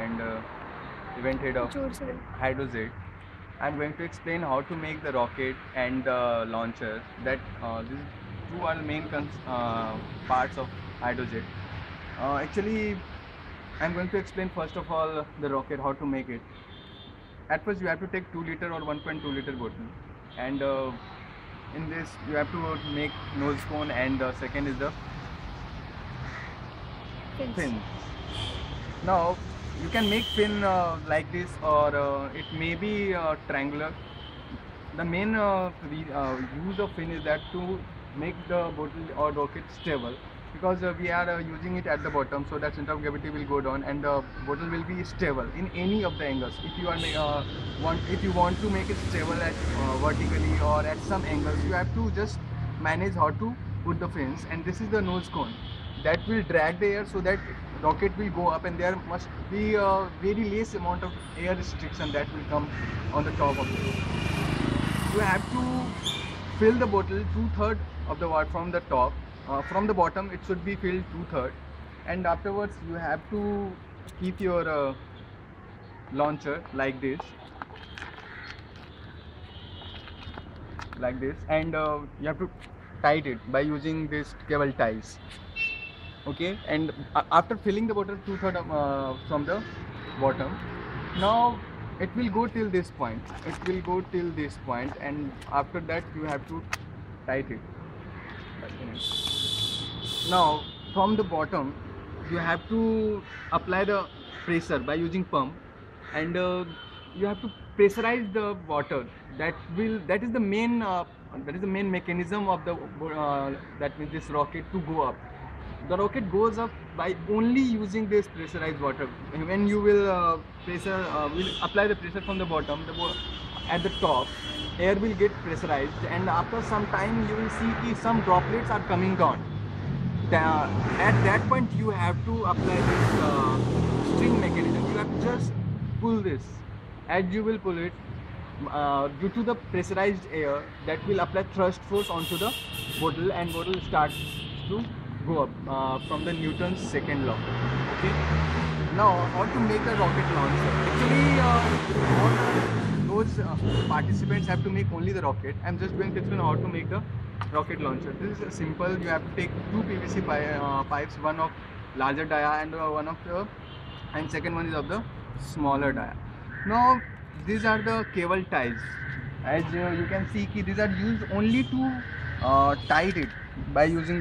and event head of Hydrojet. I'm going to explain how to make the rocket and the launcher. That these two are the main parts of Hydrojet. Actually, I'm going to explain first of all the rocket, how to make it. At first, you have to take 2 liter or 1.2 liter bottle, and in this you have to make nose cone, and the second is the fin. Now you can make fin like this, or it may be triangular. The main use of fin is that to make the bottle or rocket stable, because we are using it at the bottom, so that center of gravity will go down and the bottle will be stable in any of the angles. If you are if you want to make it stable at vertically or at some angles, you have to just manage how to put the fins. And this is the nose cone that will drag the air so that rocket will go up, and there must be a very less amount of air restriction that will come on the top of it. You have to fill the bottle 2/3 of the water from the top. From the bottom it should be filled 2/3, and afterwards you have to keep your launcher like this, and you have to tight it by using this cable ties. Okay, and after filling the bottle 2/3 from the bottom, now it will go till this point. And after that you have to tight it. Now from the bottom you have to apply the pressure by using pump, and you have to pressurize the water. That is the main mechanism of the that means this rocket to go up. The rocket goes up by only using this pressurized water. When you will will apply the pressure from the bottom, at the top air will get pressurized, and after some time you will see that some droplets are coming down. At that point you have to apply this string mechanism. You have to just pull this. As you will pull it, due to the pressurized air, that will apply thrust force onto the bottle, and bottle starts to go up from the Newton's second law. Okay. Now how to make a rocket launcher? Actually, all those participants have to make only the rocket. I'm just going to explain how to make the rocket launcher. This is simple. You have to take two PVC pipes, one of larger dia and and second one is of the smaller dia. Now these are the cable ties. As you can see, these are used only to tie it by using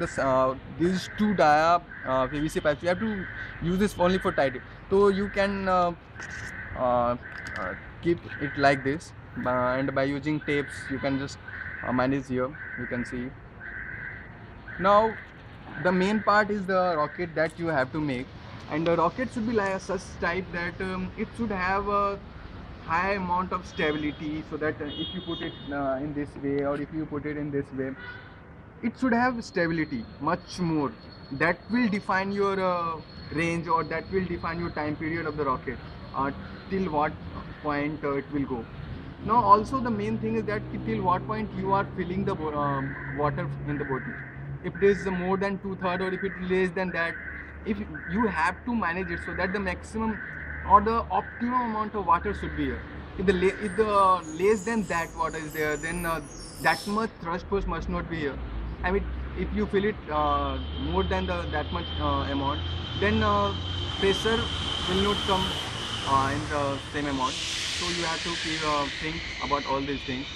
these two dia PVC pipes. You have to use this only for tie it. So you can keep it like this, and by using tapes you can just manage here. You can see. Now the main part is the rocket that you have to make, and the rocket should be like such type that it should have a high amount of stability, so that if you put it in this way, or if you put it in this way, it should have stability much more. That will define your range, or that will define your time period of the rocket, till what point it will go. Now also the main thing is that till what point you are filling the water in the bottle. If it is more than 2/3, or if it is less than that, if you have to manage it so that the maximum or the optimum amount of water should be here. If the less than that water is there, then that much thrust force must not be here. I mean, if you fill it more than that much amount, then pressure will not come in the same amount. So you have to think about all these things,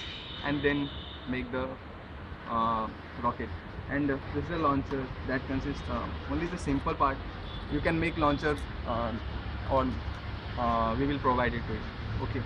and then make the rocket. And this is a launcher that consists only the simple part. You can make launchers, or we will provide it to you. Okay.